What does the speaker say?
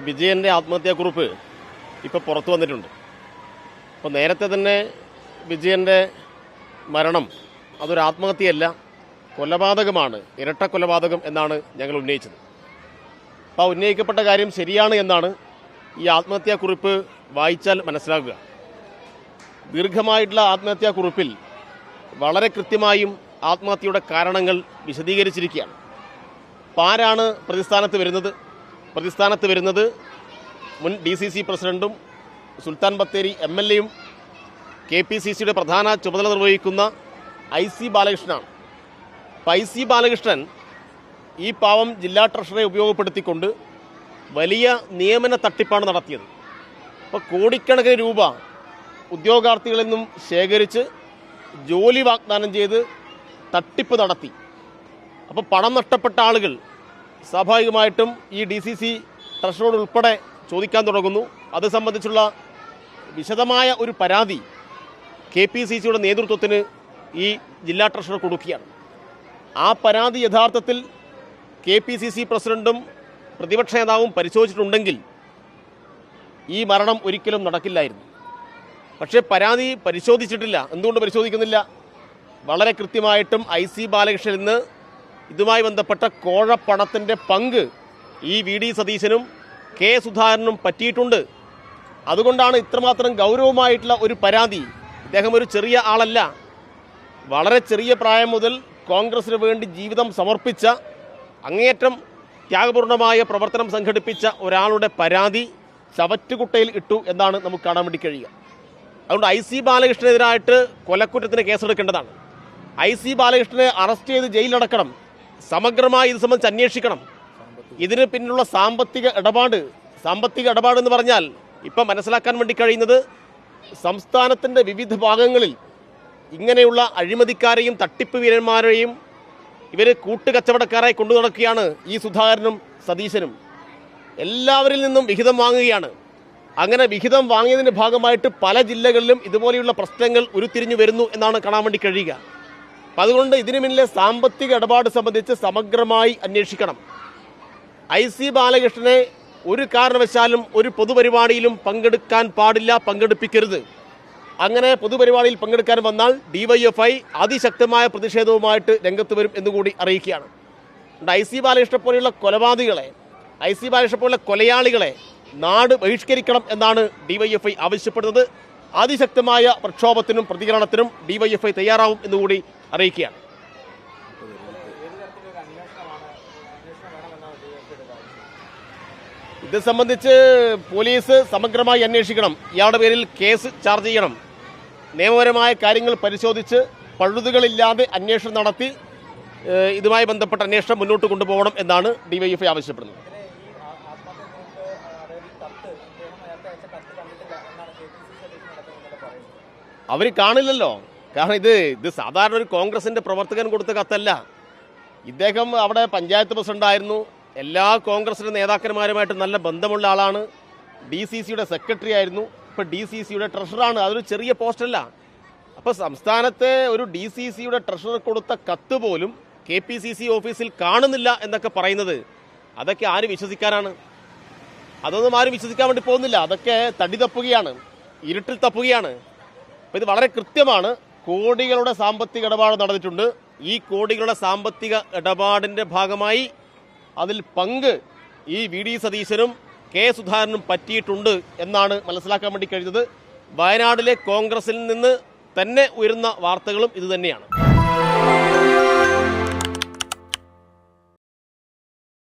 വിജയൻ്റെ ആത്മഹത്യാക്കുറിപ്പ് ഇപ്പോൾ പുറത്തു വന്നിട്ടുണ്ട്. അപ്പോൾ നേരത്തെ തന്നെ വിജയൻ്റെ മരണം അതൊരു ആത്മഹത്യയല്ല, കൊലപാതകമാണ്, ഇരട്ട കൊലപാതകം എന്നാണ് ഞങ്ങൾ ഉന്നയിച്ചത്. അപ്പോൾ ഉന്നയിക്കപ്പെട്ട കാര്യം ശരിയാണ് എന്നാണ് ഈ ആത്മഹത്യാക്കുറിപ്പ് വായിച്ചാൽ മനസ്സിലാക്കുക. ദീർഘമായിട്ടുള്ള ആത്മഹത്യാക്കുറിപ്പിൽ വളരെ കൃത്യമായും ആത്മഹത്യയുടെ കാരണങ്ങൾ വിശദീകരിച്ചിരിക്കുകയാണ്. അപ്പോൾ ആരാണ് പ്രതിസ്ഥാനത്ത് വരുന്നത് മുൻ DCC പ്രസിഡന്റും സുൽത്താൻ ബത്തേരി MLA-യും KPCCയുടെ പ്രധാന ചുമതല നിർവഹിക്കുന്ന IC ബാലകൃഷ്ണനാണ്. അപ്പോൾ IC ബാലകൃഷ്ണൻ ഈ പാവം ജില്ലാ ട്രഷററെ ഉപയോഗപ്പെടുത്തിക്കൊണ്ട് വലിയ നിയമന തട്ടിപ്പാണ് നടത്തിയത്. അപ്പോൾ കോടിക്കണക്കിന് രൂപ ഉദ്യോഗാർത്ഥികളിൽ നിന്നും ശേഖരിച്ച് ജോലി വാഗ്ദാനം ചെയ്ത് തട്ടിപ്പ് നടത്തി. അപ്പോൾ പണം നഷ്ടപ്പെട്ട ആളുകൾ സ്വാഭാവികമായിട്ടും ഈ DCC ട്രഷറോട് ഉൾപ്പെടെ ചോദിക്കാൻ തുടങ്ങുന്നു. അത് സംബന്ധിച്ചുള്ള വിശദമായ ഒരു പരാതി KPCCയുടെ നേതൃത്വത്തിന് ഈ ജില്ലാ ട്രഷറർ കൊടുക്കുകയാണ്. ആ പരാതി യഥാർത്ഥത്തിൽ KPCC പ്രസിഡന്റും പ്രതിപക്ഷ നേതാവും പരിശോധിച്ചിട്ടുണ്ടെങ്കിൽ ഈ മരണം ഒരിക്കലും നടക്കില്ലായിരുന്നു. പക്ഷേ പരാതി പരിശോധിച്ചിട്ടില്ല. എന്തുകൊണ്ട് പരിശോധിക്കുന്നില്ല? വളരെ കൃത്യമായിട്ടും IC ബാലകൃഷ്ണൻ ഇന്ന് ഇതുമായി ബന്ധപ്പെട്ട കോഴപ്പണത്തിൻ്റെ പങ്ക് ഈ VD സതീശനും K സുധാകരനും പറ്റിയിട്ടുണ്ട്. അതുകൊണ്ടാണ് ഇത്രമാത്രം ഗൗരവമായിട്ടുള്ള ഒരു പരാതി. ഇദ്ദേഹം ഒരു ചെറിയ ആളല്ല. വളരെ ചെറിയ പ്രായം മുതൽ കോൺഗ്രസിന് വേണ്ടി ജീവിതം സമർപ്പിച്ച, അങ്ങേയറ്റം ത്യാഗപൂർണമായ പ്രവർത്തനം സംഘടിപ്പിച്ച ഒരാളുടെ പരാതി ചവറ്റുകുട്ടയിൽ ഇട്ടു എന്നാണ് നമുക്ക് കാണാൻ വേണ്ടി കഴിയുക. അതുകൊണ്ട് IC ബാലകൃഷ്ണനെതിരായിട്ട് കൊലക്കുറ്റത്തിന് കേസെടുക്കേണ്ടതാണ്. IC ബാലകൃഷ്ണനെ അറസ്റ്റ് ചെയ്ത് ജയിലിലടക്കണം. സമഗ്രമായി ഇത് സംബന്ധിച്ച് അന്വേഷിക്കണം. ഇതിന് പിന്നിലുള്ള സാമ്പത്തിക ഇടപാട് എന്ന് പറഞ്ഞാൽ ഇപ്പം മനസ്സിലാക്കാൻ വേണ്ടി കഴിയുന്നത്, സംസ്ഥാനത്തിൻ്റെ വിവിധ ഭാഗങ്ങളിൽ ഇങ്ങനെയുള്ള അഴിമതിക്കാരെയും തട്ടിപ്പ് വീരന്മാരെയും ഇവർ കൂട്ടുകച്ചവടക്കാരായി കൊണ്ടു നടക്കുകയാണ് ഈ സുധാകരനും സതീശനും. എല്ലാവരിൽ നിന്നും വിഹിതം വാങ്ങുകയാണ്. അങ്ങനെ വിഹിതം വാങ്ങിയതിൻ്റെ ഭാഗമായിട്ട് പല ജില്ലകളിലും ഇതുപോലെയുള്ള പ്രശ്നങ്ങൾ ഉരുത്തിരിഞ്ഞു വരുന്നു എന്നാണ് കാണാൻ വേണ്ടി കഴിയുക. അപ്പം അതുകൊണ്ട് ഇതിനു പിന്നിലെ സാമ്പത്തിക ഇടപാട് സംബന്ധിച്ച് സമഗ്രമായി അന്വേഷിക്കണം. IC ബാലകൃഷ്ണനെ ഒരു കാരണവശാലും ഒരു പൊതുപരിപാടിയിലും പങ്കെടുക്കാൻ പാടില്ല, പങ്കെടുപ്പിക്കരുത്. അങ്ങനെ പൊതുപരിപാടിയിൽ പങ്കെടുക്കാൻ വന്നാൽ DYFI അതിശക്തമായ പ്രതിഷേധവുമായിട്ട് രംഗത്ത് വരും എന്നുകൂടി അറിയിക്കുകയാണ്. IC ബാലകൃഷ്ണനെ പോലെയുള്ള കൊലപാതകളെ, IC ബാലകൃഷ്ണനെ പോലുള്ള കൊലയാളികളെ നാട് ബഹിഷ്കരിക്കണം എന്നാണ് DYFI ആവശ്യപ്പെടുന്നത്. അതിശക്തമായ പ്രക്ഷോഭത്തിനും പ്രതികരണത്തിനും DYFI തയ്യാറാവും എന്നുകൂടി അറിയിക്കുകയാണ്. ഇത് സംബന്ധിച്ച് പോലീസ് സമഗ്രമായി അന്വേഷിക്കണം. ഇയാളുടെ പേരിൽ കേസ് ചാർജ് ചെയ്യണം. നിയമപരമായ കാര്യങ്ങൾ പരിശോധിച്ച് പഴുതുകളില്ലാതെ അന്വേഷണം നടത്തി ഇതുമായി ബന്ധപ്പെട്ട അന്വേഷണം മുന്നോട്ട് കൊണ്ടുപോകണം എന്നാണ് DYFI ആവശ്യപ്പെടുന്നത്. അവർ കാണില്ലല്ലോ. കാരണം ഇത് സാധാരണ ഒരു കോൺഗ്രസിൻ്റെ പ്രവർത്തകൻ കൊടുത്ത കത്തല്ല. ഇദ്ദേഹം അവിടെ പഞ്ചായത്ത് പ്രസിഡന്റായിരുന്നു. എല്ലാ കോൺഗ്രസിൻ്റെ നേതാക്കന്മാരുമായിട്ട് നല്ല ബന്ധമുള്ള ആളാണ്. DCCയുടെ സെക്രട്ടറി ആയിരുന്നു. ഇപ്പോൾ DCCയുടെ ട്രഷറാണ്. അതൊരു ചെറിയ പോസ്റ്റല്ല. അപ്പോൾ സംസ്ഥാനത്തെ ഒരു DCCയുടെ ട്രഷറർ കൊടുത്ത കത്ത് പോലും KPCC ഓഫീസിൽ കാണുന്നില്ല എന്നൊക്കെ പറയുന്നത്, അതൊക്കെ ആര് വിശ്വസിക്കാനാണ്? അതൊന്നും ആരും വിശ്വസിക്കാൻ വേണ്ടി പോകുന്നില്ല. അതൊക്കെ തടി തപ്പുകയാണ്, ഇരുട്ടിൽ തപ്പുകയാണ്. അപ്പോൾ ഇത് വളരെ കൃത്യമാണ്. കോടികളുടെ സാമ്പത്തിക ഇടപാട് നടന്നിട്ടുണ്ട്. ഈ കോടികളുടെ സാമ്പത്തിക ഇടപാടിൻ്റെ ഭാഗമായി അതിൽ പങ്ക് ഈ VD സതീശനും K സുധാകരനും പറ്റിയിട്ടുണ്ട് എന്നാണ് മനസ്സിലാക്കാൻ വേണ്ടി കഴിഞ്ഞത്. വയനാട്ടിലെ കോൺഗ്രസിൽ നിന്ന് തന്നെ ഉയരുന്ന വാർത്തകളും ഇതുതന്നെയാണ്.